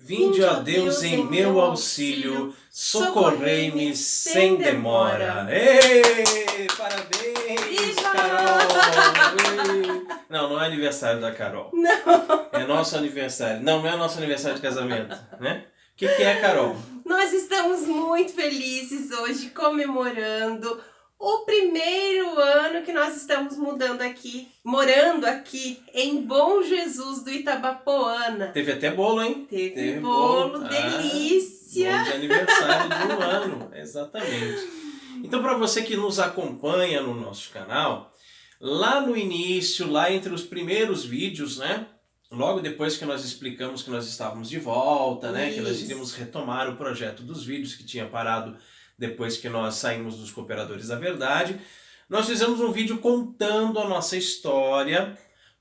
Vinde, ó Deus, em meu auxílio, socorrei-me sem demora. Ei, parabéns, Carol! Ei. Não é aniversário da Carol. Não. É nosso aniversário. Não é nosso aniversário de casamento, né? O que é, Carol? Nós estamos muito felizes hoje, comemorando o primeiro ano que nós estamos morando aqui em Bom Jesus do Itabapoana. Teve até bolo, hein? Teve bolo, delícia! Bolo de aniversário de um ano, exatamente. Então, para você que nos acompanha no nosso canal, lá no início, lá entre os primeiros vídeos, né? Logo depois que nós explicamos que nós estávamos de volta, né? Que nós iríamos retomar o projeto dos vídeos que tinha parado depois que nós saímos dos Cooperadores da Verdade, nós fizemos um vídeo contando a nossa história,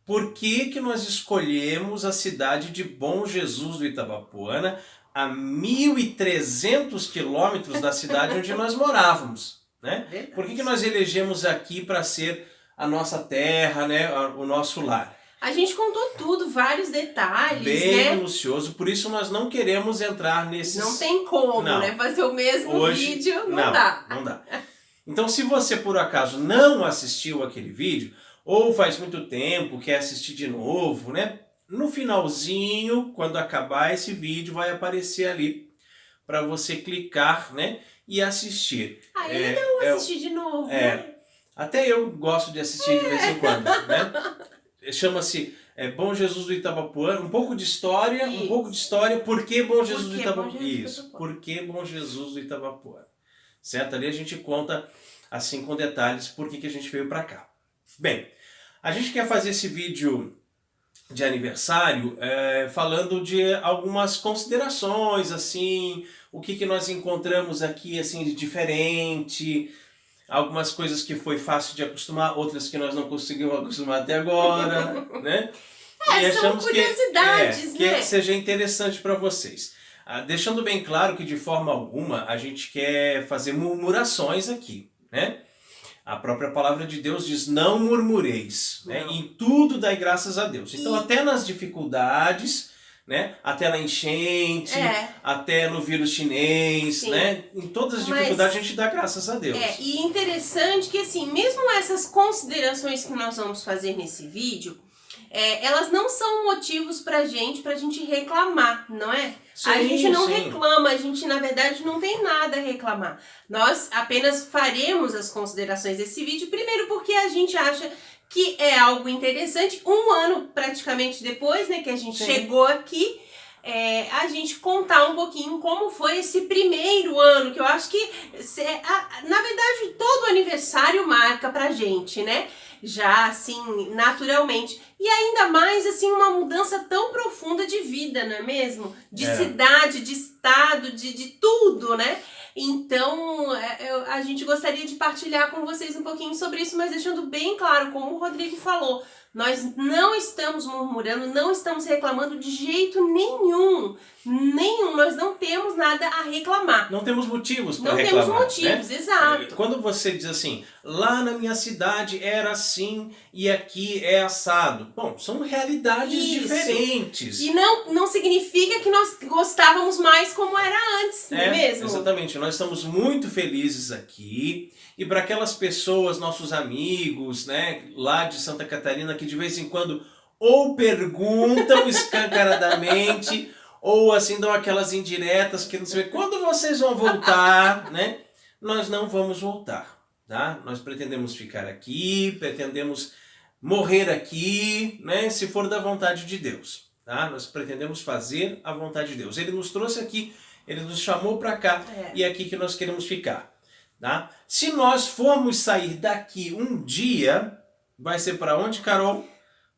por que nós escolhemos a cidade de Bom Jesus do Itabapoana, a 1.300 quilômetros da cidade onde nós morávamos, né? Por que nós elegemos aqui para ser a nossa terra, né? O nosso lar? A gente contou tudo, vários detalhes, bem minucioso, por isso nós não queremos entrar nesses... Não tem como, né? Fazer o mesmo hoje, vídeo, não dá. Não dá. Então, se você por acaso não assistiu aquele vídeo, ou faz muito tempo, quer assistir de novo, né? No finalzinho, quando acabar esse vídeo, vai aparecer ali para você clicar, né? E assistir. É legal assistir de novo, né? Até eu gosto de assistir de vez em quando, né? Chama-se Bom Jesus do Itabapoana, um pouco de história, por que Bom Jesus do Itabapoana? Isso, por que Bom Jesus do Itabapoana? Certo? Ali a gente conta, assim, com detalhes, por que a gente veio para cá. Bem, a gente quer fazer esse vídeo de aniversário falando de algumas considerações, assim, o que nós encontramos aqui, assim, de diferente... Algumas coisas que foi fácil de acostumar, outras que nós não conseguimos acostumar até agora, né? E são curiosidades, que seja interessante para vocês. Deixando bem claro que de forma alguma a gente quer fazer murmurações aqui, né? A própria palavra de Deus diz, não murmureis, né? Em tudo dai graças a Deus. Então até nas dificuldades... né? Até na enchente, até no vírus chinês, né? Em todas as dificuldades a gente dá graças a Deus. E interessante que assim, mesmo essas considerações que nós vamos fazer nesse vídeo, elas não são motivos pra gente reclamar, não é? Sim, a gente não reclama, a gente na verdade não tem nada a reclamar. Nós apenas faremos as considerações desse vídeo, primeiro porque a gente acha que é algo interessante, um ano praticamente depois, né, que a gente chegou aqui, a gente contar um pouquinho como foi esse primeiro ano, que eu acho que, na verdade, todo aniversário marca pra gente, né? Já, assim, naturalmente. E ainda mais, assim, uma mudança tão profunda de vida, não é mesmo? De cidade, de estado, de tudo, né? Então, a gente gostaria de partilhar com vocês um pouquinho sobre isso, mas deixando bem claro, como o Rodrigo falou, nós não estamos murmurando, não estamos reclamando de jeito nenhum. Nós não temos nada a reclamar. Não temos motivos para reclamar. Não temos motivos, né? Exato. Quando você diz assim, lá na minha cidade era assim e aqui é assado. Bom, são realidades diferentes. E não significa que nós gostávamos mais como era antes, não é mesmo? Exatamente. Nós estamos muito felizes aqui. E para aquelas pessoas, nossos amigos, né, lá de Santa Catarina, que de vez em quando ou perguntam escancaradamente, ou assim dão aquelas indiretas que não sei quando vocês vão voltar, né? Nós não vamos voltar, tá? Nós pretendemos ficar aqui, pretendemos morrer aqui, né? Se for da vontade de Deus, tá? Nós pretendemos fazer a vontade de Deus. Ele nos trouxe aqui, ele nos chamou para cá e é aqui que nós queremos ficar. Tá? Se nós formos sair daqui um dia, vai ser para onde, Carol?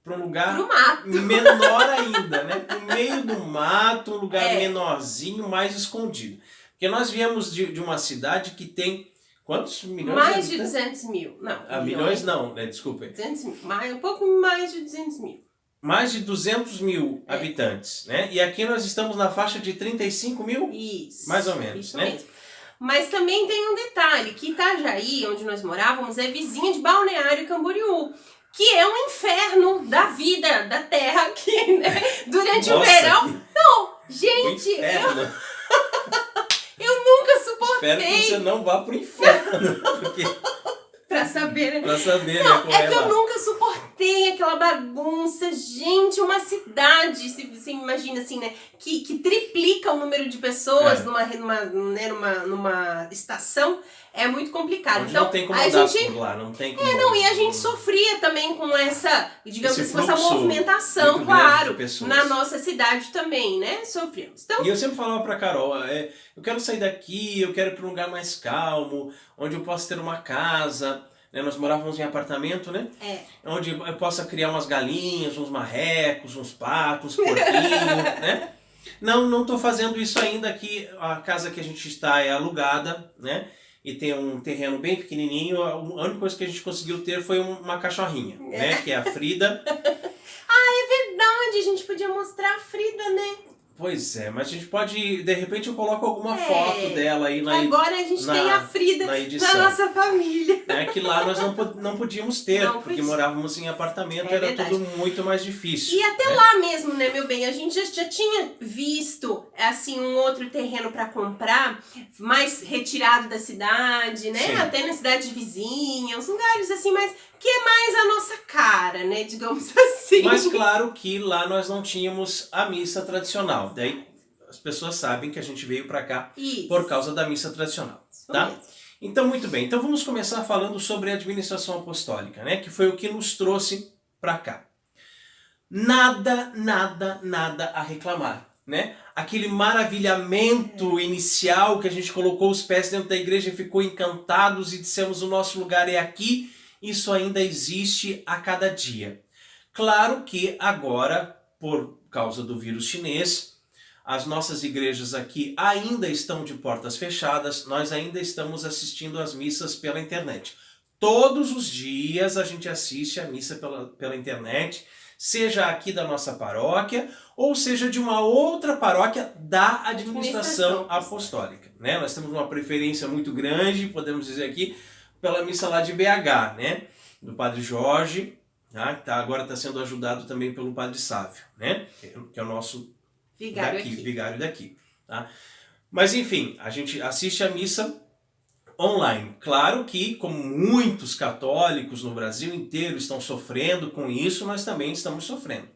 Para um lugar menor ainda, né? Para o meio do mato, um lugar menorzinho, mais escondido. Porque nós viemos de uma cidade que tem quantos milhões? Mais de 200 mil. Não, milhões não, né? Desculpa. 200 mil, um pouco mais de 200 mil. Mais de 200 mil habitantes, né? E aqui nós estamos na faixa de 35 mil? Isso. Mais ou menos, isso né? Mesmo. Mas também tem um detalhe, que Itajaí, onde nós morávamos, é vizinha de Balneário Camboriú, que é um inferno da vida, da terra, que né, durante o verão... Não, Gente, inferno. eu nunca Espero que você suportei. não vá pro inferno. Porque, Pra saber, né? pra saber, Não, né, como é que eu lá. nunca suportei aquela bagunça. Gente, uma cidade, se você imagina assim, né? Que triplica o número de pessoas É. numa estação, é muito complicado. Onde Então, não tem como a andar gente. por lá, não tem como... Não, e a gente sofria também com essa, digamos Esse assim, essa fluxo movimentação, muito grande claro, de pessoas. na nossa cidade também, né? Sofríamos. Então, E eu sempre falava pra Carol, eu quero sair daqui, eu quero ir pra um lugar mais calmo, onde eu possa ter uma casa, né? Nós morávamos em apartamento, né? Onde eu possa criar umas galinhas, uns marrecos, uns patos, uns porquinhos, né? Não tô fazendo isso ainda aqui, a casa que a gente está é alugada, né? E tem um terreno bem pequenininho, a única coisa que a gente conseguiu ter foi uma cachorrinha, né? Que é a Frida. verdade, a gente podia mostrar a Frida, né? Pois é, mas a gente pode, de repente eu coloco alguma foto dela aí Agora a gente tem a Frida na edição. na nossa família. Né, que lá nós não podíamos ter, Não porque podia. morávamos em apartamento, É era verdade. tudo muito mais difícil. E até né? lá mesmo, né, meu bem, a gente já tinha visto, assim, um outro terreno para comprar, mais retirado da cidade, né, Sim. até na cidade vizinha, uns lugares assim, mas que é mais a nossa cara, né, digamos assim. Mas claro que lá nós não tínhamos a missa tradicional, daí as pessoas sabem que a gente veio para cá Isso. por causa da missa tradicional, tá? mesmo. Então, muito bem. Então, vamos começar falando sobre a administração apostólica, né? Que foi o que nos trouxe para cá. Nada a reclamar, né? Aquele maravilhamento inicial que a gente colocou os pés dentro da igreja e ficou encantados e dissemos o nosso lugar é aqui, isso ainda existe a cada dia. Claro que agora, por causa do vírus chinês, as nossas igrejas aqui ainda estão de portas fechadas, nós ainda estamos assistindo às missas pela internet. Todos os dias a gente assiste a missa pela internet, seja aqui da nossa paróquia, ou seja de uma outra paróquia da administração apostólica. Né? Nós temos uma preferência muito grande, podemos dizer aqui, pela missa lá de BH, né? Do Padre Jorge, tá? Que agora está sendo ajudado também pelo Padre Sávio, né? Que é o nosso vigário daqui, tá? Mas enfim, a gente assiste a missa online. Claro que, como muitos católicos no Brasil inteiro estão sofrendo com isso, nós também estamos sofrendo.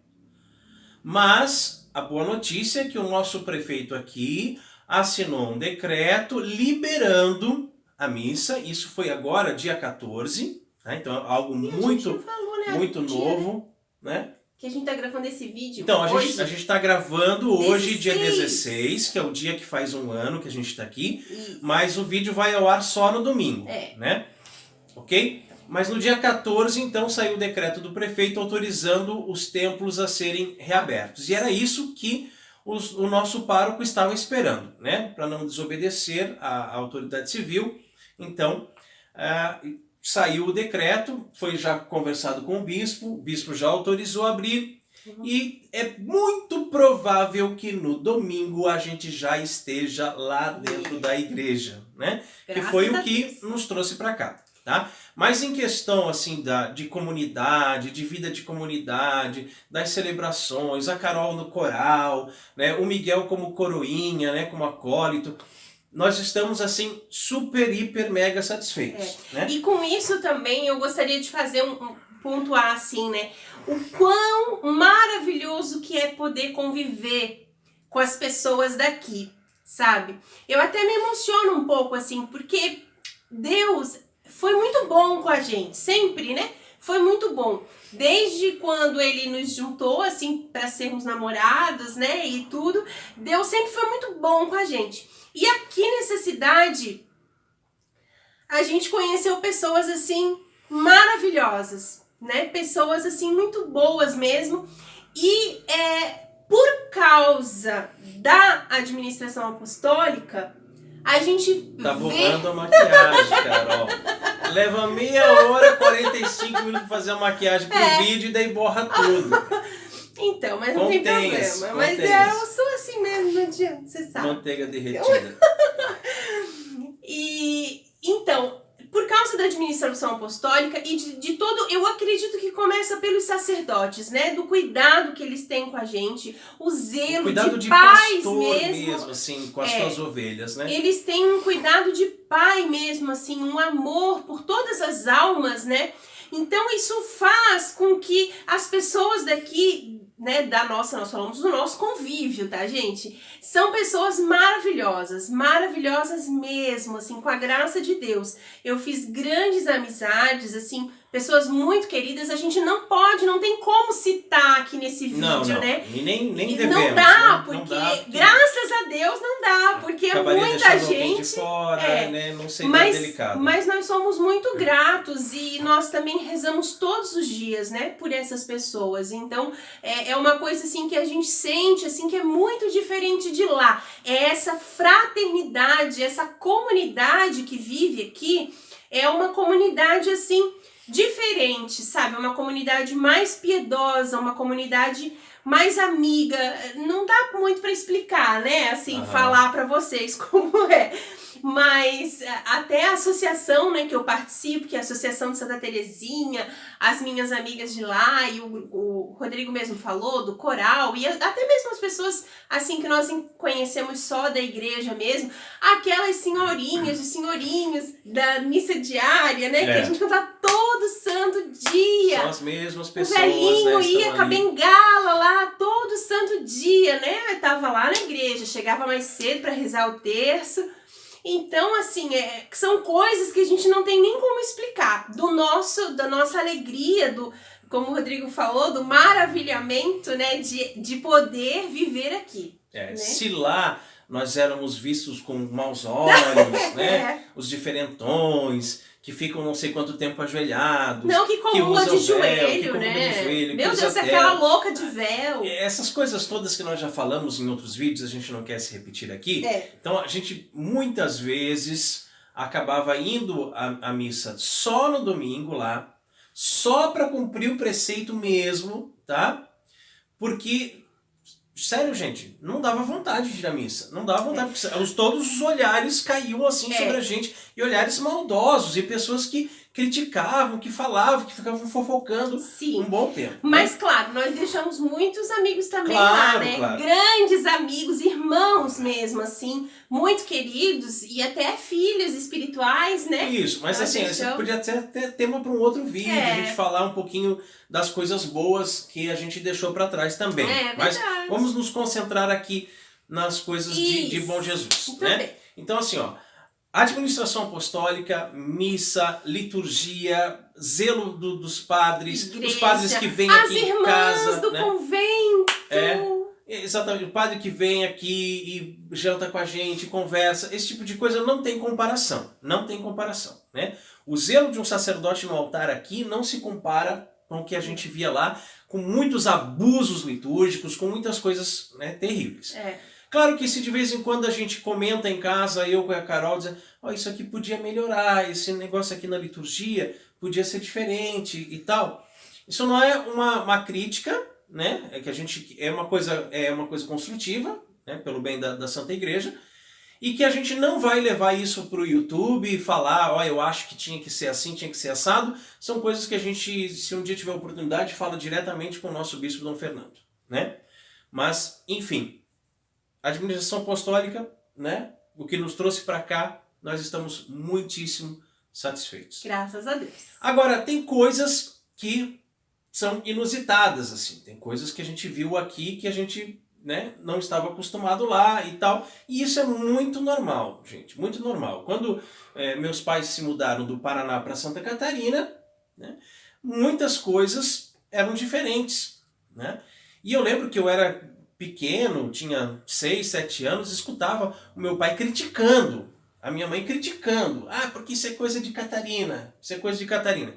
Mas a boa notícia é que o nosso prefeito aqui assinou um decreto liberando a missa. Isso foi agora, dia 14, tá? Então é algo muito novo, né? Que a gente tá gravando esse vídeo então, hoje. a gente tá gravando hoje, 16. dia 16, que é o dia que faz um ano que a gente tá aqui. Isso. Mas o vídeo vai ao ar só no domingo, né? Ok? Mas no dia 14, então, saiu o decreto do prefeito autorizando os templos a serem reabertos. E era isso que o nosso pároco estava esperando, né? Para não desobedecer à autoridade civil. Então, saiu o decreto, foi já conversado com o bispo já autorizou abrir, e é muito provável que no domingo a gente já esteja lá dentro da igreja, né? Que foi o que nos trouxe para cá, tá? Mas em questão assim de comunidade, de vida de comunidade, das celebrações, a Carol no coral, né? O Miguel como coroinha, né? Como acólito, nós estamos, assim, super, hiper, mega satisfeitos. Né? E com isso também eu gostaria de fazer pontuar, assim, né? O quão maravilhoso que é poder conviver com as pessoas daqui, sabe? Eu até me emociono um pouco, assim, porque Deus foi muito bom com a gente, sempre, né? Foi muito bom. Desde quando ele nos juntou, assim, para sermos namorados, né? E tudo, Deus sempre foi muito bom com a gente. E aqui nessa cidade, a gente conheceu pessoas, assim, maravilhosas, né? Pessoas, assim, muito boas mesmo. E por causa da administração apostólica, a gente tá borrando a maquiagem, Carol. Leva meia hora, 45 minutos pra fazer a maquiagem pro vídeo e daí borra tudo. Então, mas não tem problema. Mas eu sou assim mesmo, não adianta, você sabe. Manteiga derretida. E então, por causa da administração apostólica e de todo, eu acredito que começa pelos sacerdotes, né? Do cuidado que eles têm com a gente, o zelo O cuidado de de pais pastor mesmo. assim, com as suas ovelhas, né? Eles têm um cuidado de pai mesmo, assim, um amor por todas as almas, né? Então isso faz com que as pessoas daqui, né, nós falamos do nosso convívio, tá, gente? São pessoas maravilhosas, maravilhosas mesmo, assim, com a graça de Deus. Eu fiz grandes amizades, assim, pessoas muito queridas. A gente não tem como citar aqui nesse vídeo, né? E nem devemos. Não dá, né? porque, Não dá, porque graças a Deus não dá, porque é acabaria muita deixando alguém gente. de fora, né? Não seria Mas, delicado. mas nós somos muito gratos e nós também rezamos todos os dias, né, por essas pessoas. Então, é uma coisa assim que a gente sente assim que é muito diferente de lá. É essa fraternidade, essa comunidade que vive aqui, é uma comunidade assim diferente, sabe? Uma comunidade mais piedosa, uma comunidade mais amiga. Não dá muito para explicar, né? Assim, falar para vocês como é. Mas até a associação, né, que eu participo, que é a Associação de Santa Terezinha, as minhas amigas de lá, e o Rodrigo mesmo falou, do coral, e até mesmo as pessoas assim que nós conhecemos só da igreja mesmo, aquelas senhorinhas e senhorinhos da missa diária, né, que a gente canta todo santo dia. São as mesmas pessoas, o velhinho né, ia com a bengala lá todo santo dia, né, eu tava lá na igreja, chegava mais cedo para rezar o terço. Então, assim, são coisas que a gente não tem nem como explicar. Da nossa alegria, como o Rodrigo falou, do maravilhamento, né, de poder viver aqui. Né? Se lá nós éramos vistos com maus olhos, né? Os diferentões, que ficam não sei quanto tempo ajoelhados. Não, que comula de joelho, né? Meu Deus, aquela louca de véu. Essas coisas todas que nós já falamos em outros vídeos, a gente não quer se repetir aqui. Então a gente muitas vezes acabava indo à missa só no domingo lá, só para cumprir o preceito mesmo, tá? Porque... Sério, gente, não dava vontade de ir à missa. Não dava vontade, porque todos os olhares caíam assim sobre a gente. E olhares maldosos, e pessoas que criticavam, que falavam, que ficavam fofocando um bom tempo. Mas, claro, nós deixamos muitos amigos também lá, né? Claro. Grandes amigos, irmãos mesmo, assim, muito queridos, e até filhos espirituais, né? Isso, mas assim, isso podia ter tema para um outro vídeo, a gente falar um pouquinho das coisas boas que a gente deixou para trás também. Mas vamos nos concentrar aqui nas coisas de Bom Jesus, né? Então, assim, ó, administração apostólica, missa, liturgia, zelo dos padres, igreja, os padres que vêm aqui em casa. As irmãs do convento. Exatamente, o padre que vem aqui e janta com a gente, conversa, esse tipo de coisa não tem comparação, né? O zelo de um sacerdote no altar aqui não se compara com o que a gente via lá, com muitos abusos litúrgicos, com muitas coisas, né, terríveis. Claro que se de vez em quando a gente comenta em casa, eu com a Carol, dizendo, isso aqui podia melhorar, esse negócio aqui na liturgia podia ser diferente e tal. Isso não é uma crítica, né? É que a gente é uma coisa construtiva, né? Pelo bem da Santa Igreja, e que a gente não vai levar isso para o YouTube e falar, eu acho que tinha que ser assim, tinha que ser assado. São coisas que a gente, se um dia tiver oportunidade, fala diretamente com o nosso bispo Dom Fernando, né? Mas, enfim, a administração apostólica, né? O que nos trouxe para cá, nós estamos muitíssimo satisfeitos. Graças a Deus. Agora, tem coisas que são inusitadas, assim. Tem coisas que a gente viu aqui que a gente, né, não estava acostumado lá e tal. E isso é muito normal, gente, muito normal. Quando meus pais se mudaram do Paraná para Santa Catarina, né, muitas coisas eram diferentes, né? E eu lembro que eu era pequeno, tinha 6, 7 anos, escutava o meu pai criticando, a minha mãe criticando. Porque isso é coisa de Catarina, isso é coisa de Catarina.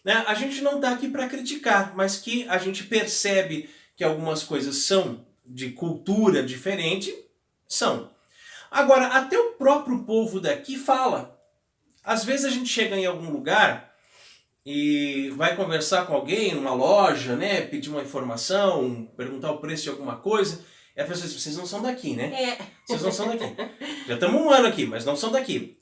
Né? A gente não está aqui para criticar, mas que a gente percebe que algumas coisas são de cultura diferente, são. Agora, até o próprio povo daqui fala. Às vezes a gente chega em algum lugar e vai conversar com alguém numa loja, né, pedir uma informação, perguntar o preço de alguma coisa, e a pessoa diz, vocês não são daqui, né? Vocês não são daqui. Já estamos um ano aqui, mas não são daqui.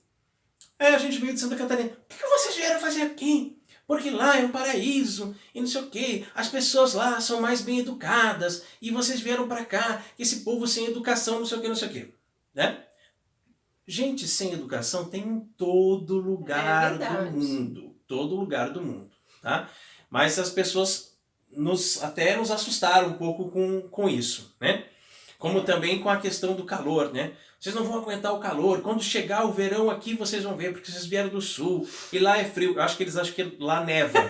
A gente veio de Santa Catarina. Por que vocês vieram quero fazer aqui, porque lá é um paraíso, e não sei o quê, as pessoas lá são mais bem educadas, e vocês vieram para cá, esse povo sem educação, não sei o quê, não sei o quê. Né? Gente sem educação tem em todo lugar do mundo. Todo lugar do mundo. Tá? Mas as pessoas até nos assustaram um pouco com isso. Né? Como também com a questão do calor. Né? Vocês não vão aguentar o calor. Quando chegar o verão aqui, vocês vão ver, porque vocês vieram do sul. E lá é frio. Eu acho que eles acham que lá neva.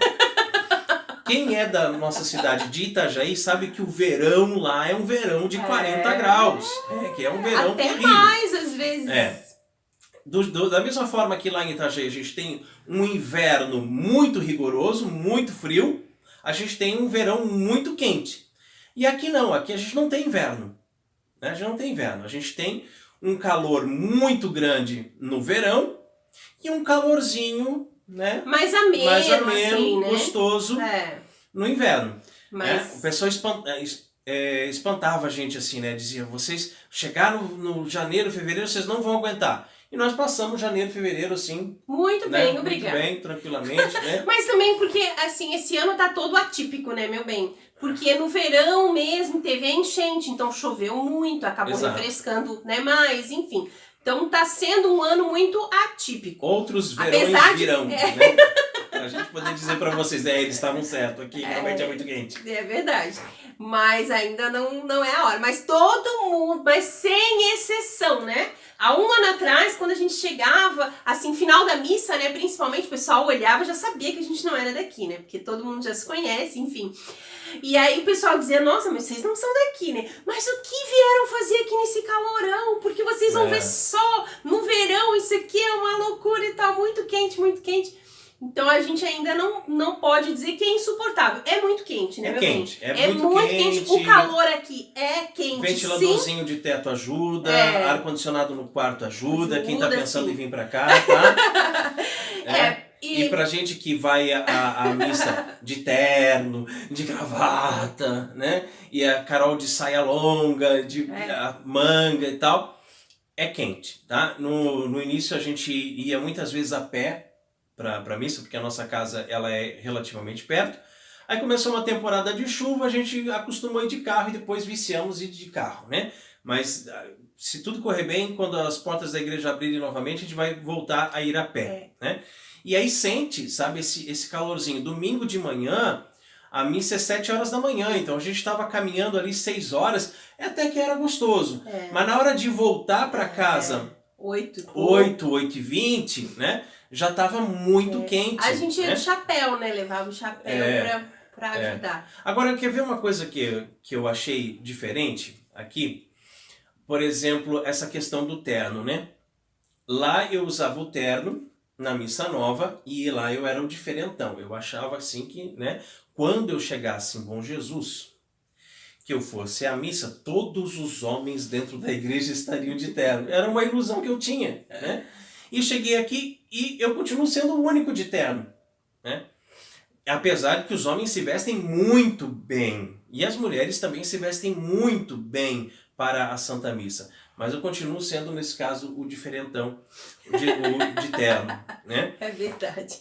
Quem é da nossa cidade de Itajaí sabe que o verão lá é um verão de 40 graus. Que é um verão até terrível. Mais, às vezes. Da mesma forma que lá em Itajaí a gente tem um inverno muito rigoroso, muito frio, a gente tem um verão muito quente. E aqui não, aqui a gente não tem inverno. Né? A gente não tem inverno. A gente tem um calor muito grande no verão e um calorzinho, né? Mais ameno, assim, né? Gostoso no inverno. Mas... O pessoal espantava a gente assim, né? Dizia, vocês chegaram no janeiro, fevereiro, vocês não vão aguentar. E nós passamos janeiro, fevereiro, assim... Muito né? bem, obrigada. Muito bem, tranquilamente, né? Mas também porque, assim, esse ano tá todo atípico, né, meu bem? Porque no verão mesmo teve a enchente, então choveu muito, acabou refrescando, né, mais, enfim. Então tá sendo um ano muito atípico. Outros verões virão, né? Pra gente poder dizer pra vocês, eles estavam certos, aqui realmente é muito quente. É verdade. Mas ainda não é a hora. Mas todo mundo, mas sem exceção, né? Há um ano atrás, quando a gente chegava, assim, final da missa, né? Principalmente, o pessoal olhava e já sabia que a gente não era daqui, né? Porque todo mundo já se conhece, enfim. E aí o pessoal dizia, nossa, mas vocês não são daqui, né? Mas o que vieram fazer aqui nesse calorão? Porque vocês vão ver só, no verão, isso aqui é uma loucura e tal, muito quente, muito quente. Então a gente ainda não pode dizer que é insuportável. É muito quente, né, meu quente, bem? É muito quente. O calor aqui é quente, ventiladorzinho de teto ajuda, ar-condicionado no quarto ajuda, quem tá pensando em vir pra cá, tá? E pra gente que vai à missa de terno, de gravata, né? E a Carol de saia longa, de manga e tal, é quente, tá? No início a gente ia muitas vezes a pé para missa, porque a nossa casa ela é relativamente perto. Aí começou uma temporada de chuva, a gente acostumou a ir de carro e depois viciamos ir de carro, né? Mas se tudo correr bem, quando as portas da igreja abrirem novamente, a gente vai voltar a ir a pé, né? E aí sente, sabe, esse calorzinho. Domingo de manhã, a missa é 7 horas da manhã, então a gente estava caminhando ali 6 horas, até que era gostoso. Mas na hora de voltar para casa, 8h20, né? Já estava muito quente. A gente ia de chapéu, né? Levava o chapéu para ajudar. Agora, quer ver uma coisa que eu achei diferente aqui? Por exemplo, essa questão do terno, né? Lá eu usava o terno na missa nova e lá eu era o diferentão. Eu achava assim que, né? Quando eu chegasse em Bom Jesus, que eu fosse à missa, todos os homens dentro da igreja estariam de terno. Era uma ilusão que eu tinha, né? E cheguei aqui e eu continuo sendo o único de terno, né? Apesar de que os homens se vestem muito bem e as mulheres também se vestem muito bem para a Santa Missa. Mas eu continuo sendo, nesse caso, o diferentão de terno, né? É verdade.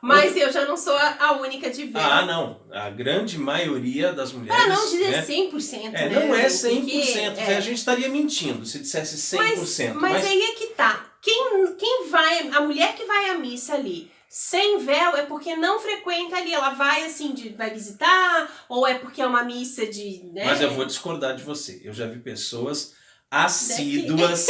Mas eu já não sou a única de ver. Não. A grande maioria das mulheres... Para não dizer 100%, né? Não é 100%. A gente estaria mentindo se dissesse 100%. Mas aí é que tá. Quem vai... A mulher que vai à missa ali sem véu é porque não frequenta ali. Ela vai assim, vai visitar, ou é porque é uma missa de... Né? Mas eu vou discordar de você. Eu já vi pessoas assíduas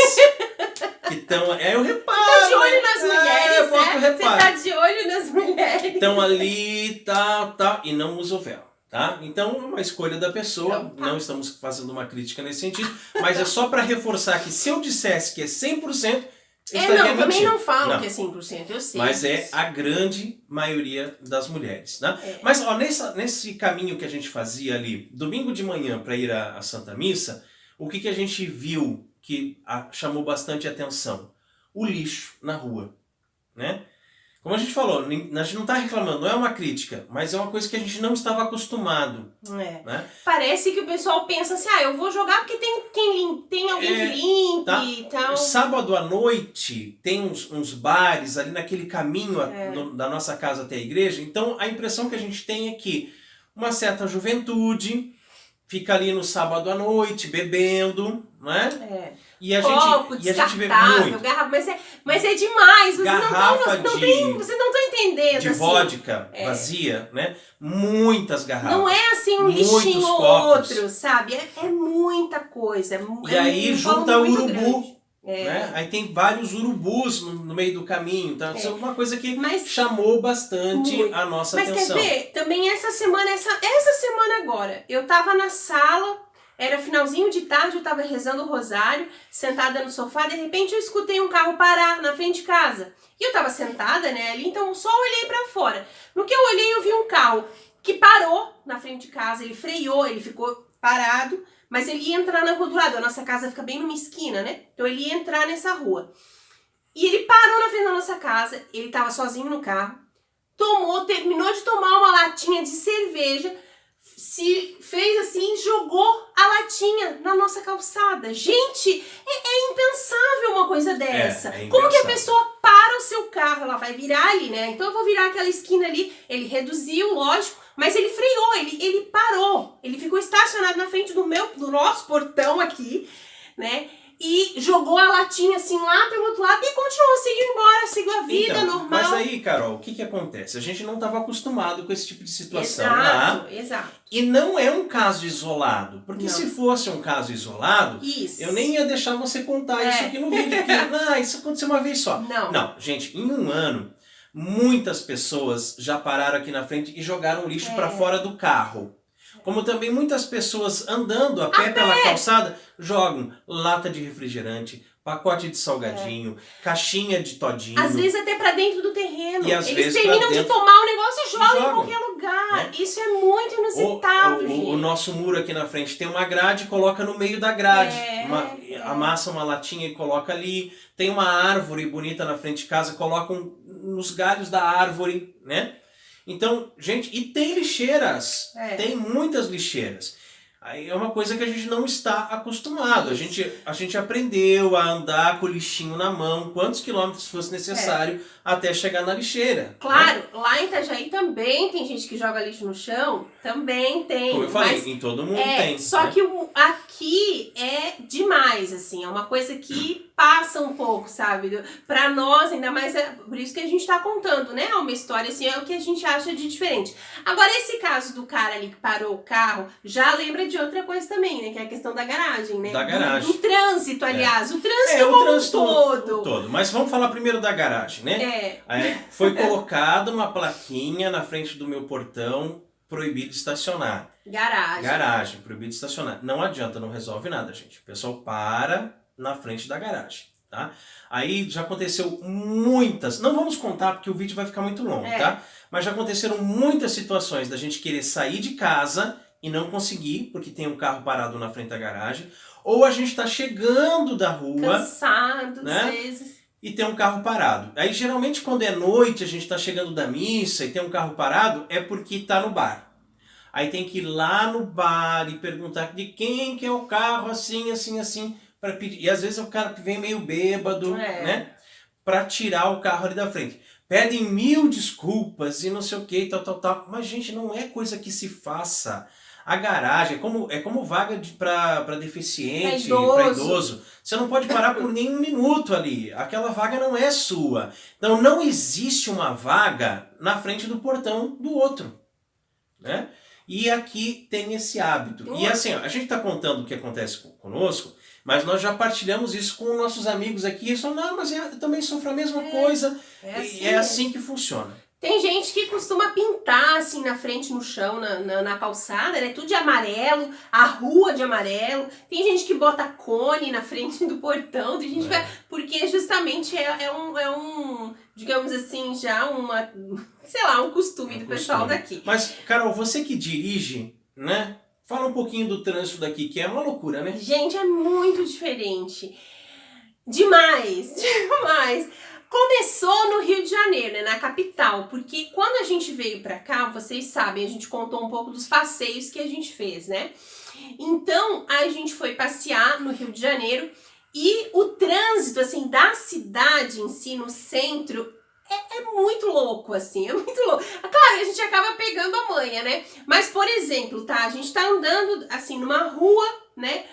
que estão... eu reparo. Você tá de olho nas mulheres, Você tá de olho nas mulheres. Estão ali, tal, e não usam véu. Tá? Então é uma escolha da pessoa, não estamos fazendo uma crítica nesse sentido, mas é só para reforçar que se eu dissesse que é 100%, também não falo que é 100%, eu sei. Mas é a grande maioria das mulheres. Né? Mas ó, nesse caminho que a gente fazia ali, domingo de manhã para ir à Santa Missa, o que a gente viu que chamou bastante atenção? O lixo na rua. Né? como a gente falou, a gente não está reclamando, não é uma crítica, mas é uma coisa que a gente não estava acostumado. Né? Parece que o pessoal pensa assim, eu vou jogar porque tem alguém que limpe tá? e tal. Sábado à noite tem uns bares ali naquele caminho da nossa casa até a igreja, então a impressão que a gente tem é que uma certa juventude fica ali no sábado à noite bebendo, né? E a gente vê muito. Garrafa, mas é demais. Vocês garrafa vocês não estão entendendo. De vodka vazia, né? Muitas garrafas. Não é assim um lixinho ou outro, sabe? É muita coisa. E aí junta o urubu. Né? Aí tem vários urubus no meio do caminho. Então, isso é uma coisa que chamou bastante a nossa atenção. Mas quer ver? Também essa semana agora, eu tava na sala. Era finalzinho de tarde, eu tava rezando o rosário, sentada no sofá, de repente eu escutei um carro parar na frente de casa. E eu tava sentada, né, ali, então só olhei pra fora. No que eu olhei, eu vi um carro que parou na frente de casa, ele freou, ele ficou parado, mas ele ia entrar na rua do lado. A nossa casa fica bem numa esquina, né? Então ele ia entrar nessa rua. E ele parou na frente da nossa casa, ele tava sozinho no carro, terminou de tomar uma latinha de cerveja, se fez assim e jogou a latinha na nossa calçada. Gente, é impensável uma coisa dessa. Como que a pessoa para o seu carro? Ela vai virar ali, né? Então eu vou virar aquela esquina ali. Ele reduziu, lógico, mas ele freou, ele parou. Ele ficou estacionado na frente do nosso portão aqui, né? E jogou a latinha assim lá pelo outro lado e continuou, seguiu embora, seguiu a vida normal. Mas aí, Carol, o que acontece? A gente não estava acostumado com esse tipo de situação Exato. E não é um caso isolado. Porque se fosse um caso isolado, eu nem ia deixar você contar isso aqui no vídeo. Porque isso aconteceu uma vez só. Não, gente, em um ano, muitas pessoas já pararam aqui na frente e jogaram lixo para fora do carro. Como também muitas pessoas andando a pé pela calçada jogam lata de refrigerante, pacote de salgadinho, caixinha de todinho. Às vezes até pra dentro do terreno. E às Eles vezes terminam de tomar o negócio e jogam em qualquer lugar. Isso é muito inusitado, gente. O nosso muro aqui na frente tem uma grade, coloca no meio da grade. Amassa uma latinha e coloca ali. Tem uma árvore bonita na frente de casa, colocam nos galhos da árvore, né? Então, gente, e tem lixeiras, tem muitas lixeiras. Aí é uma coisa que a gente não está acostumado. A gente aprendeu a andar com o lixinho na mão, quantos quilômetros fosse necessário até chegar na lixeira. Claro, lá em Itajaí também tem gente que joga lixo no chão, também tem. Como eu falei, em todo mundo tem. Só que aqui é demais, assim, é uma coisa que passa um pouco, sabe? Pra nós, ainda mais, por isso que a gente tá contando, né? Uma história, assim, é o que a gente acha de diferente. Agora, esse caso do cara ali que parou o carro, já lembra de outra coisa também, né? Que é a questão da garagem, né? Da garagem. Do trânsito, aliás. O trânsito todo. Mas vamos falar primeiro da garagem, né? Foi colocada uma plaquinha na frente do meu portão, proibido estacionar. Garagem, proibido estacionar. Não adianta, não resolve nada, gente. O pessoal para na frente da garagem, tá? Aí já aconteceu muitas, não vamos contar porque o vídeo vai ficar muito longo, tá? Mas já aconteceram muitas situações da gente querer sair de casa e não conseguir, porque tem um carro parado na frente da garagem, ou a gente tá chegando da rua, cansado, né? Às vezes. E tem um carro parado. Aí geralmente quando é noite, a gente tá chegando da missa e tem um carro parado, é porque tá no bar. Aí tem que ir lá no bar e perguntar de quem que é o carro, assim, para pedir. E às vezes é o cara que vem meio bêbado, né? Para tirar o carro ali da frente. Pedem 1000 desculpas e não sei o que, tal. Mas, gente, não é coisa que se faça. A garagem é como vaga para deficiente, para idoso. Você não pode parar por nenhum minuto ali. Aquela vaga não é sua. Então não existe uma vaga na frente do portão do outro, né? E aqui tem esse hábito. E assim, a gente está contando o que acontece conosco, mas nós já partilhamos isso com nossos amigos aqui. Eles falam, não, mas eu também sofro a mesma coisa. É assim que funciona. Tem gente que costuma pintar assim na frente, no chão, na calçada, né? Tudo de amarelo, a rua de amarelo. Tem gente que bota cone na frente do portão. Tem gente porque justamente é um, digamos assim, já um costume do pessoal daqui. Mas, Carol, você que dirige, né? Fala um pouquinho do trânsito daqui, que é uma loucura, né? Gente, é muito diferente. Demais. Começou no Rio de Janeiro, né, na capital, porque quando a gente veio pra cá, vocês sabem, a gente contou um pouco dos passeios que a gente fez, né? Então, a gente foi passear no Rio de Janeiro e o trânsito, assim, da cidade em si, no centro, é muito louco, assim, é muito louco. Claro, a gente acaba pegando a manha, né? Mas, por exemplo, tá, a gente tá andando, assim, numa rua, né?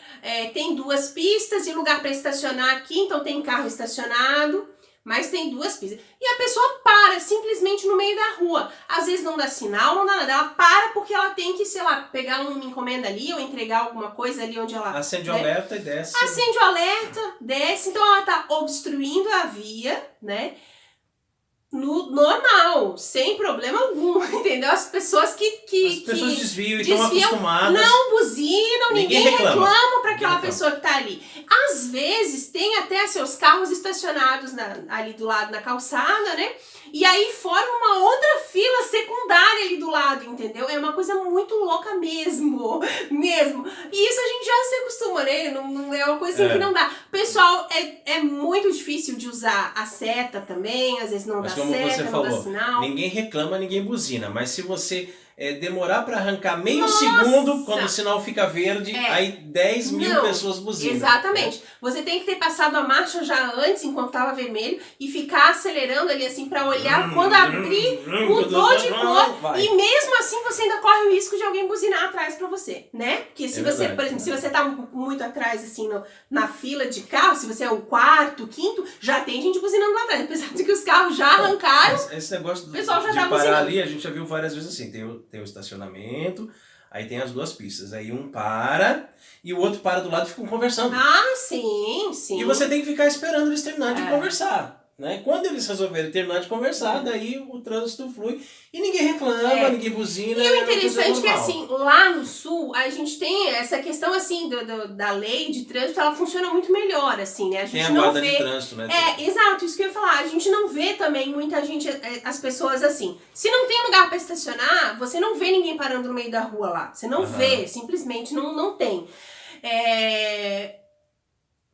Tem 2 pistas e lugar para estacionar aqui, então tem carro estacionado, mas tem 2 pistas. E a pessoa para simplesmente no meio da rua. Às vezes não dá sinal, não dá nada. Ela para porque ela tem que, sei lá, pegar uma encomenda ali ou entregar alguma coisa ali onde ela... Acende o alerta e desce. Acende o alerta, desce, então ela tá obstruindo a via, né? No normal, sem problema algum, entendeu? As pessoas As pessoas desviam e estão acostumadas. não buzinam, ninguém reclama para aquela reclama. pessoa que tá ali. Às vezes tem até seus carros estacionados ali do lado na calçada, né? E aí forma uma outra fila secundária ali do lado, entendeu? É uma coisa muito louca mesmo, mesmo. E isso a gente já se acostuma, né? Não é uma coisa que não dá. Pessoal, é muito difícil de usar a seta também, às vezes não dá como seta, você não falou, dá sinal. ninguém reclama, ninguém buzina. Mas se você demorar para arrancar meio segundo, quando o sinal fica verde, aí 10 mil pessoas buzinam. Exatamente. Você tem que ter passado a marcha já antes, enquanto estava vermelho, e ficar acelerando ali assim para olhar. Quando abrir, mudou de cor. E mesmo assim você ainda corre o risco de alguém buzinar atrás para você, né? Porque se você, por exemplo, se você tá muito atrás assim na fila de carro, se você é o 4º, 5º, já tem gente buzinando lá atrás. Apesar de que os carros já arrancaram. Esse negócio o pessoal já de tá parar buzinando. ali, a gente já viu várias vezes assim. Tem o estacionamento, aí tem as 2 pistas. Aí um para e o outro para do lado e ficam conversando. Ah, sim, sim. E você tem que ficar esperando eles terminarem de conversar. Né? Quando eles resolverem terminar de conversar, daí o trânsito flui e ninguém reclama, ninguém buzina. E o interessante é que assim, lá no sul, a gente tem essa questão assim da lei de trânsito, ela funciona muito melhor, assim, né? A gente tem a não guarda vê. de trânsito, né? Exato, isso que eu ia falar. A gente não vê também muita gente, as pessoas assim. Se não tem lugar para estacionar, você não vê ninguém parando no meio da rua lá. Você não vê, simplesmente não tem.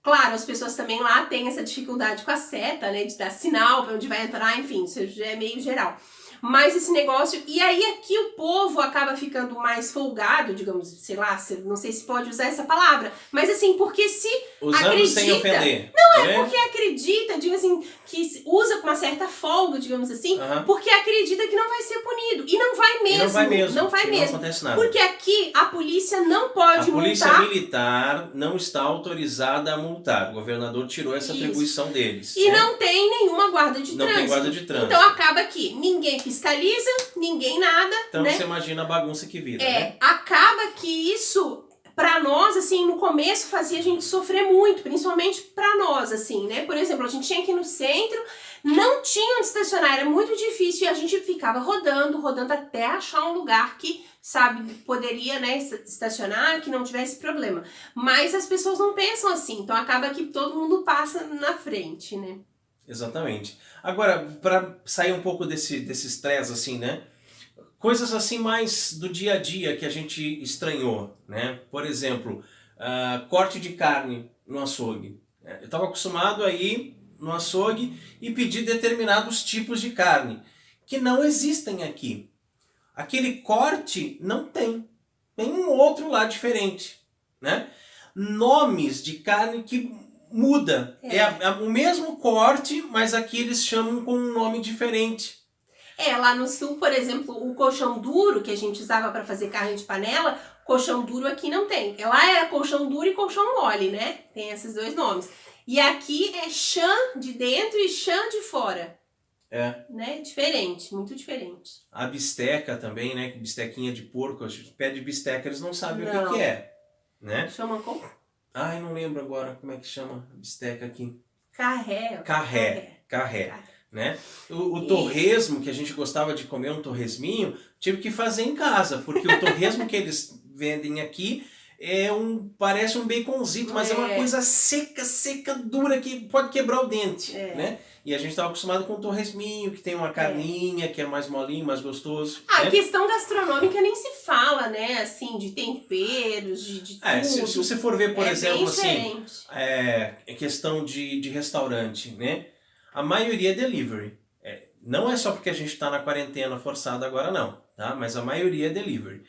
Claro, as pessoas também lá têm essa dificuldade com a seta, né? De dar sinal para onde vai entrar, enfim, isso já é meio geral. Mas esse negócio... E aí aqui o povo acaba ficando mais folgado, digamos, sei lá, não sei se pode usar essa palavra, mas assim, porque se usando acredita... sem ofender. Porque acredita, digo assim, que usa com uma certa folga, digamos assim, porque acredita que não vai ser punido. E não vai mesmo. E não vai mesmo. Não vai mesmo. Não acontece nada. Porque aqui a polícia não pode multar. A polícia militar não está autorizada a multar. O governador tirou essa atribuição deles. E não tem nenhuma guarda de trânsito. Não tem guarda de trânsito. Então acaba que ninguém fiscaliza, ninguém nada. Então né? você imagina a bagunça que vira, né? Acaba que isso... Pra nós, assim, no começo fazia a gente sofrer muito, principalmente pra nós, assim, né? Por exemplo, a gente tinha que ir no centro, não tinha onde estacionar, era muito difícil e a gente ficava rodando até achar um lugar que, sabe, poderia, né, estacionar, que não tivesse problema. Mas as pessoas não pensam assim, então acaba que todo mundo passa na frente, né? Exatamente. Agora, pra sair um pouco desse estresse, assim, né? Coisas assim mais do dia a dia que a gente estranhou, né? Por exemplo, corte de carne no açougue. Eu estava acostumado a ir no açougue e pedir determinados tipos de carne, que não existem aqui. Aquele corte não tem. Tem um outro lá diferente, né? Nomes de carne que muda. É o mesmo corte, mas aqui eles chamam com um nome diferente. Lá no sul, por exemplo, o colchão duro, que a gente usava para fazer carne de panela, colchão duro aqui não tem. Lá era colchão duro e colchão mole, né? Tem esses 2 nomes. E aqui é chã de dentro e chã de fora. Né? Diferente, muito diferente. A bisteca também, né? Bistequinha de porco, a gente pede bisteca, eles não sabem o que é, né? Chama como? Ai, não lembro agora como é que chama a bisteca aqui. Carré. Né? O torresmo, que a gente gostava de comer um torresminho, tive que fazer em casa, porque o torresmo que eles vendem aqui parece um baconzito, mas é uma coisa seca, dura, que pode quebrar o dente, né? E a gente estava acostumado com o torresminho, que tem uma carninha, que é mais molinho, mais gostoso. A né? questão gastronômica nem se fala, né? Assim, de temperos, de tudo. Se você for ver, por exemplo, assim, questão de restaurante, né? a maioria é delivery. Não é só porque a gente está na quarentena forçada agora não, tá? Mas a maioria é delivery.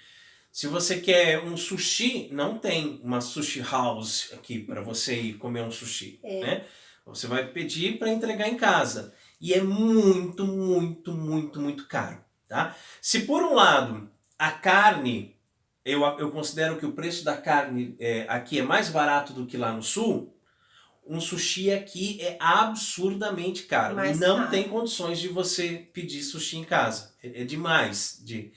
Se você quer um sushi, não tem uma sushi house aqui para você ir comer um sushi, né? Você vai pedir para entregar em casa. E é muito, muito, muito, muito caro, tá? Se por um lado a carne, eu considero que o preço da carne aqui é mais barato do que lá no sul, um sushi aqui é absurdamente caro. Mais não caro. tem condições de você pedir sushi em casa. É demais de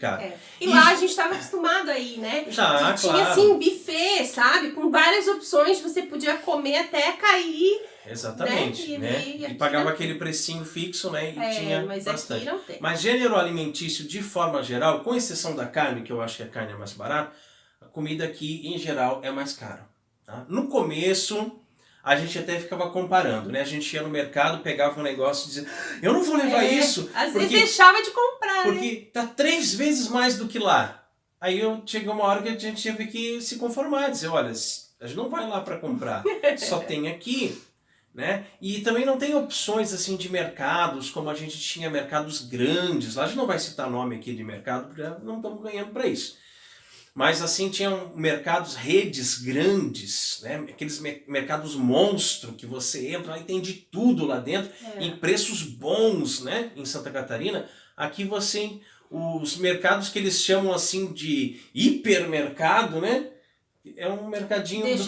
caro. E lá a gente estava acostumado aí, né? Já, Tinha claro. assim, buffet, sabe? Com várias opções, você podia comer até cair. Exatamente, né? E pagava aquele precinho fixo, né? E tinha mas bastante. Aqui não tem. Mas gênero alimentício, de forma geral, com exceção da carne, que eu acho que a carne é mais barata, a comida aqui, em geral, é mais cara. Tá? No começo, a gente até ficava comparando, né? A gente ia no mercado, pegava um negócio e dizia, eu não vou levar isso. Às vezes deixava de comprar, porque tá 3 vezes mais do que lá. Aí chegou uma hora que a gente teve que se conformar, dizer, olha, a gente não vai lá para comprar, só tem aqui. Né? E também não tem opções assim de mercados, como a gente tinha mercados grandes. Lá a gente não vai citar nome aqui de mercado, porque não estamos ganhando para isso. Mas assim, tinham mercados, redes grandes, né? Aqueles mercados monstro que você entra e tem de tudo lá dentro, em preços bons, né? Em Santa Catarina. Aqui você, os mercados que eles chamam assim de hipermercado, né? É um mercadinho do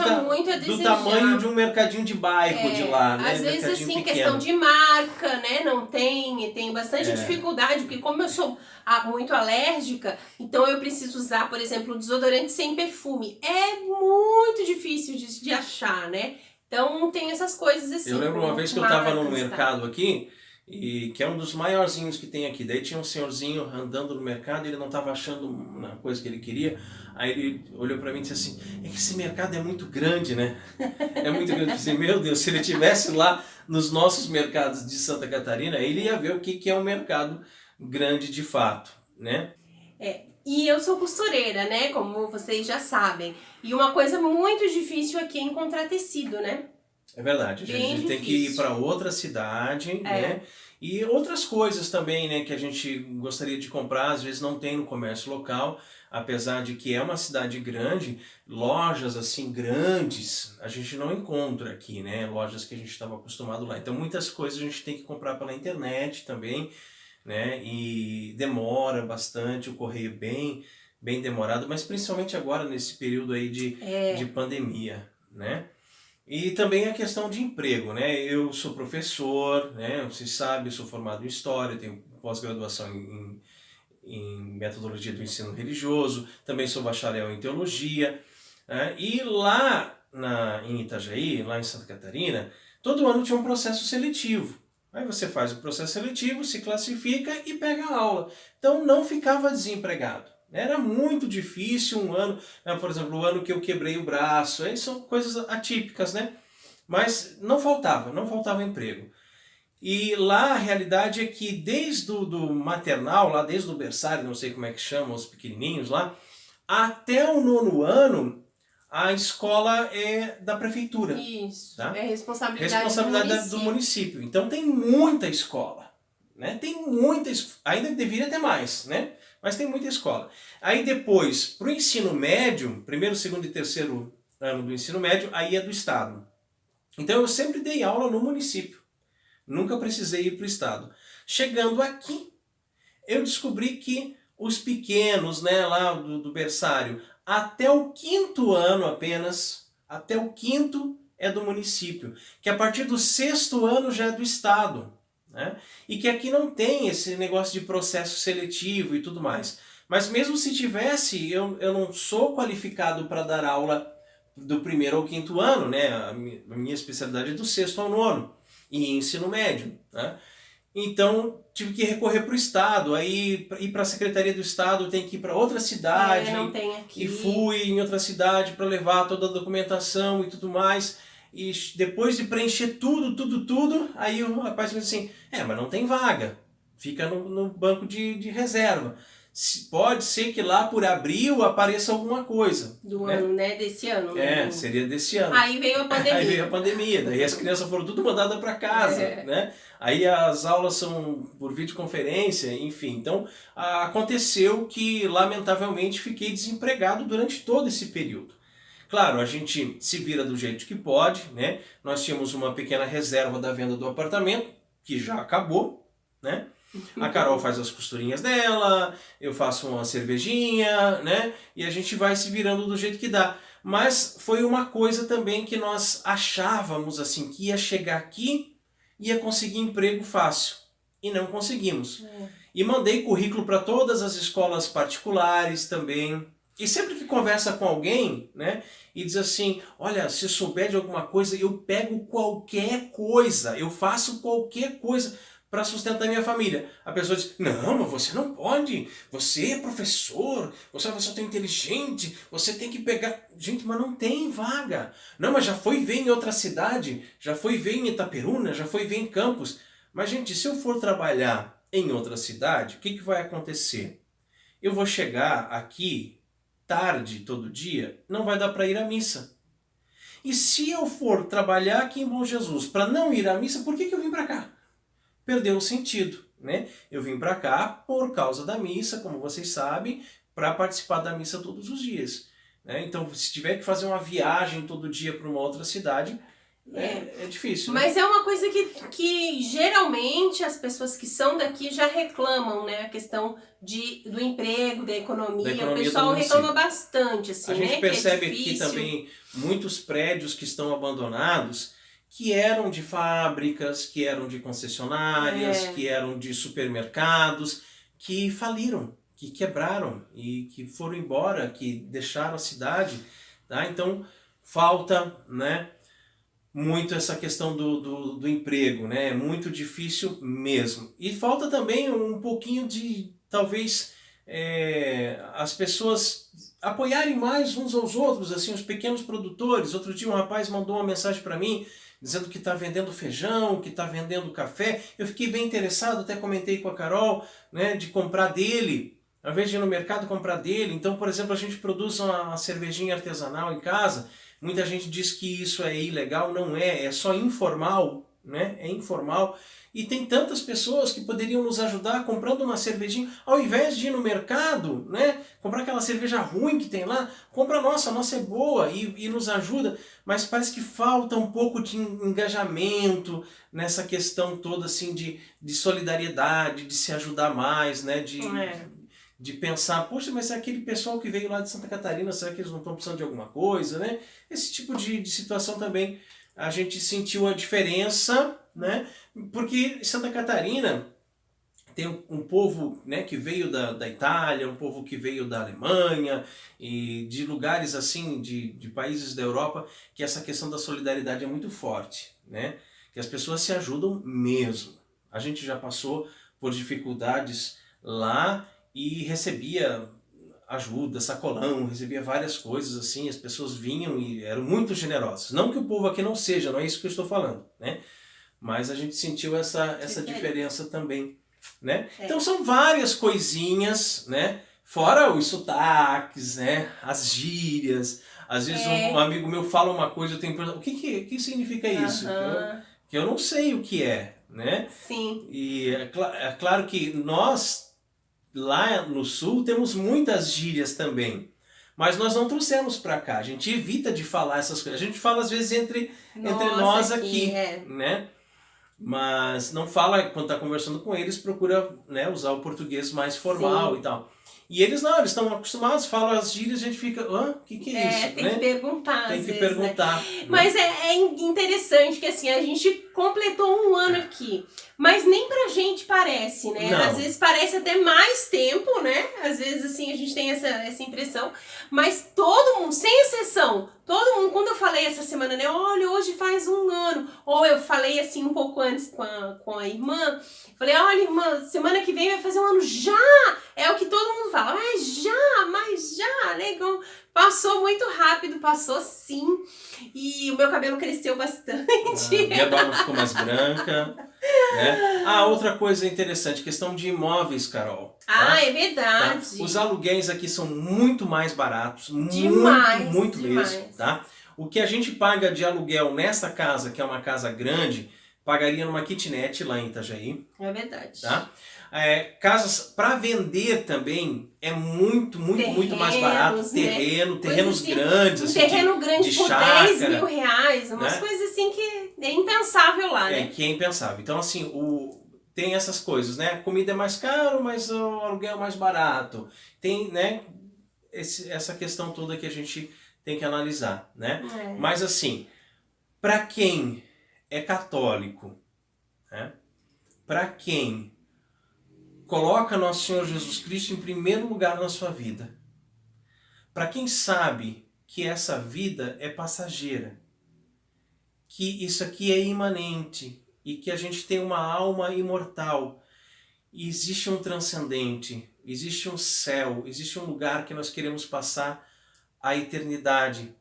tamanho de um mercadinho de bairro de lá, né? Às vezes, assim, pequeno. Questão de marca, né? Não tem bastante dificuldade, porque como eu sou muito alérgica, então eu preciso usar, por exemplo, um desodorante sem perfume. É muito difícil de achar, né? Então tem essas coisas assim. Eu lembro uma vez que eu estava num mercado aqui, que é um dos maiorzinhos que tem aqui. Daí tinha um senhorzinho andando no mercado e ele não estava achando uma coisa que ele queria. Aí ele olhou para mim e disse assim, é que esse mercado é muito grande, né? É muito grande. Eu disse, meu Deus, se ele estivesse lá nos nossos mercados de Santa Catarina, ele ia ver o que é um mercado grande de fato, né? E eu sou costureira, né? Como vocês já sabem. E uma coisa muito difícil aqui é encontrar tecido, né? É verdade, a gente tem que ir para outra cidade, né? E outras coisas também, né, que a gente gostaria de comprar, às vezes não tem no comércio local, apesar de que é uma cidade grande, lojas assim grandes a gente não encontra aqui, né? Lojas que a gente estava acostumado lá. Então muitas coisas a gente tem que comprar pela internet também, né? E demora bastante, o correio bem demorado, mas principalmente agora nesse período aí de pandemia, né? E também a questão de emprego, né? Eu sou professor, né? Vocês sabem, eu sou formado em História, tenho pós-graduação em Metodologia do Ensino Religioso, também sou bacharel em Teologia. Né? E lá em Itajaí, lá em Santa Catarina, todo ano tinha um processo seletivo. Aí você faz o processo seletivo, se classifica e pega a aula. Então não ficava desempregado. Era muito difícil um ano, por exemplo, o ano que eu quebrei o braço, aí são coisas atípicas, né? Mas não faltava emprego. E lá a realidade é que desde do maternal, lá desde o berçário, não sei como é que chamam os pequenininhos lá, até o 9º ano, a escola é da prefeitura. Isso, tá? É responsabilidade do município. Então tem muita escola, né? Ainda deveria ter mais, né? Mas tem muita escola. Aí depois, para o ensino médio, 1º, 2º e 3º ano do ensino médio, aí é do estado. Então eu sempre dei aula no município. Nunca precisei ir para o estado. Chegando aqui, eu descobri que os pequenos, né, lá do berçário, até o 5º ano apenas, até o 5º é do município. Que a partir do 6º ano já é do estado. Né? E que aqui não tem esse negócio de processo seletivo e tudo mais. Mas mesmo se tivesse, eu não sou qualificado para dar aula do 1º ao 5º ano, né? A minha especialidade é do 6º ao 9º, e ensino médio. Né? Então tive que recorrer para o Estado, aí ir para a Secretaria do Estado tem que ir para outra cidade. Não tem aqui. E fui em outra cidade para levar toda a documentação e tudo mais. E depois de preencher tudo, aí o rapaz disse assim, mas não tem vaga, fica no banco de reserva. Pode ser que lá por abril apareça alguma coisa. Do né? ano, né? Desse ano. Né? Seria desse ano. Aí veio a pandemia. Aí veio a pandemia, daí as crianças foram tudo mandadas para casa, né? Aí as aulas são por videoconferência, enfim. Então, aconteceu que, lamentavelmente, fiquei desempregado durante todo esse período. Claro, a gente se vira do jeito que pode, né? Nós tínhamos uma pequena reserva da venda do apartamento, que já acabou, né? A Carol faz as costurinhas dela, eu faço uma cervejinha, né? E a gente vai se virando do jeito que dá. Mas foi uma coisa também que nós achávamos assim, que ia chegar aqui e ia conseguir emprego fácil. E não conseguimos. E mandei currículo para todas as escolas particulares também. E sempre que conversa com alguém, né, e diz assim, olha, se souber de alguma coisa, eu pego qualquer coisa, eu faço qualquer coisa para sustentar minha família. A pessoa diz, não, mas você não pode, você é professor, você é uma pessoa tão inteligente, você tem que pegar... Gente, mas não tem vaga. Não, mas já foi ver em outra cidade, já foi ver em Itaperuna, já foi ver em Campos. Mas, gente, se eu for trabalhar em outra cidade, o que vai acontecer? Eu vou chegar aqui tarde todo dia, não vai dar para ir à missa. E se eu for trabalhar aqui em Bom Jesus para não ir à missa, por que eu vim para cá? Perdeu o sentido, né? Eu vim para cá por causa da missa, como vocês sabem, para participar da missa todos os dias. Né? Então, se tiver que fazer uma viagem todo dia para uma outra cidade, é difícil. Mas é uma coisa que geralmente as pessoas que são daqui já reclamam, né? A questão do emprego, da economia. O pessoal reclama bastante, assim, a gente né? percebe aqui também muitos prédios que estão abandonados, que eram de fábricas, que eram de concessionárias, que eram de supermercados, que faliram, que quebraram e que foram embora, que deixaram a cidade. Tá? Então, falta, né, muito essa questão do emprego, né? É muito difícil mesmo. E falta também um pouquinho de, talvez, as pessoas apoiarem mais uns aos outros, assim, os pequenos produtores. Outro dia um rapaz mandou uma mensagem para mim, dizendo que está vendendo feijão, que está vendendo café. Eu fiquei bem interessado, até comentei com a Carol, né, de comprar dele, ao invés de ir no mercado comprar dele. Então, por exemplo, a gente produz uma cervejinha artesanal em casa. Muita gente diz que isso é ilegal, não é só informal, né? É informal. E tem tantas pessoas que poderiam nos ajudar comprando uma cervejinha, ao invés de ir no mercado, né? Comprar aquela cerveja ruim que tem lá, compra a nossa é boa e nos ajuda, mas parece que falta um pouco de engajamento nessa questão toda assim de solidariedade, de se ajudar mais, né? De pensar, poxa, mas é aquele pessoal que veio lá de Santa Catarina, será que eles não estão precisando de alguma coisa, né? Esse tipo de situação também a gente sentiu a diferença, né? Porque Santa Catarina tem um povo, né, que veio da Itália, um povo que veio da Alemanha e de lugares assim, de países da Europa, que essa questão da solidariedade é muito forte, né? Que as pessoas se ajudam mesmo. A gente já passou por dificuldades lá e recebia ajuda, sacolão, recebia várias coisas assim, as pessoas vinham e eram muito generosas. Não que o povo aqui não seja, não é isso que eu estou falando, né? Mas a gente sentiu essa diferença também, né? Então são várias coisinhas, né? Fora os sotaques, né? As gírias. Às vezes um amigo meu fala uma coisa, eu tenho que perguntar, o que significa isso? Que eu não sei o que é, né? Sim. E é claro que nós lá no sul temos muitas gírias também, mas nós não trouxemos para cá, a gente evita de falar essas coisas, a gente fala às vezes entre nós aqui, né? Mas não fala, quando está conversando com eles, procura, né, usar o português mais formal. Sim. E tal. E eles não, eles estão acostumados, falam as gírias, a gente fica, o que é isso? Tem que perguntar. Tem que perguntar. Né? Mas é interessante que assim, a gente completou um ano aqui, mas nem pra gente parece, né? Não. Às vezes parece até mais tempo, né? Às vezes assim, a gente tem essa impressão, mas todo mundo, sem exceção, todo mundo, quando eu falei essa semana, né? Olha, hoje faz um ano, ou eu falei assim um pouco antes com a irmã, falei, olha irmã, semana que vem vai fazer um ano já! É o que todo mundo fala, mas já, legal. Passou muito rápido, passou sim. E o meu cabelo cresceu bastante. Minha barba ficou mais branca. Né? Outra coisa interessante, questão de imóveis, Carol. Ah, tá? é verdade. Tá? Os aluguéis aqui são muito mais baratos. Demais, muito demais. mesmo. Tá? O que a gente paga de aluguel nessa casa, que é uma casa grande, pagaria numa kitnet lá em Itajaí. É verdade. Tá? Casas para vender também é muito mais barato. Terrenos assim, grandes. Um assim, terreno grande de por chácara, 10 mil reais. Umas né? coisas assim que é impensável lá, né? Que é impensável. Então, assim, tem essas coisas, né? A comida é mais caro, mas o aluguel é mais barato. Tem, né? Essa questão toda que a gente tem que analisar, né? Mas, assim, para quem é católico, né? Para quem coloca Nosso Senhor Jesus Cristo em primeiro lugar na sua vida, para quem sabe que essa vida é passageira, que isso aqui é imanente e que a gente tem uma alma imortal, e existe um transcendente, existe um céu, existe um lugar que nós queremos passar a eternidade.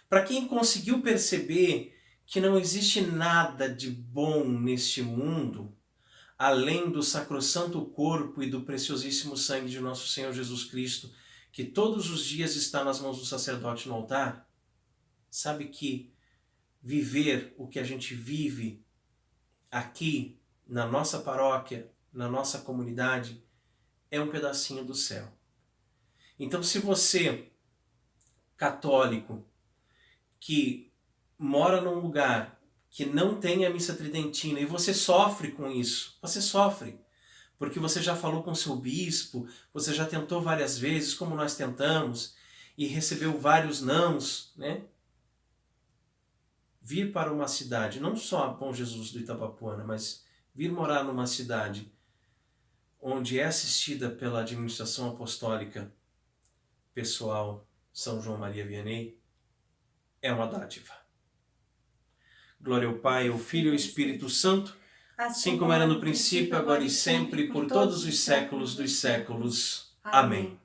Para quem conseguiu perceber que não existe nada de bom neste mundo, além do sacrossanto corpo e do preciosíssimo sangue de nosso Senhor Jesus Cristo, que todos os dias está nas mãos do sacerdote no altar, sabe que viver o que a gente vive aqui, na nossa paróquia, na nossa comunidade, é um pedacinho do céu. Então, se você, católico, que mora num lugar que não tem a missa tridentina e você sofre com isso, você sofre, porque você já falou com seu bispo, você já tentou várias vezes, como nós tentamos, e recebeu vários nãos, né? Vir para uma cidade, não só Bom Jesus do Itabapoana, mas vir morar numa cidade onde é assistida pela administração apostólica pessoal São João Maria Vianney, é uma dádiva. Glória ao Pai, ao Filho e ao Espírito Santo, assim como era no princípio, agora e sempre, por todos os séculos dos séculos. Amém.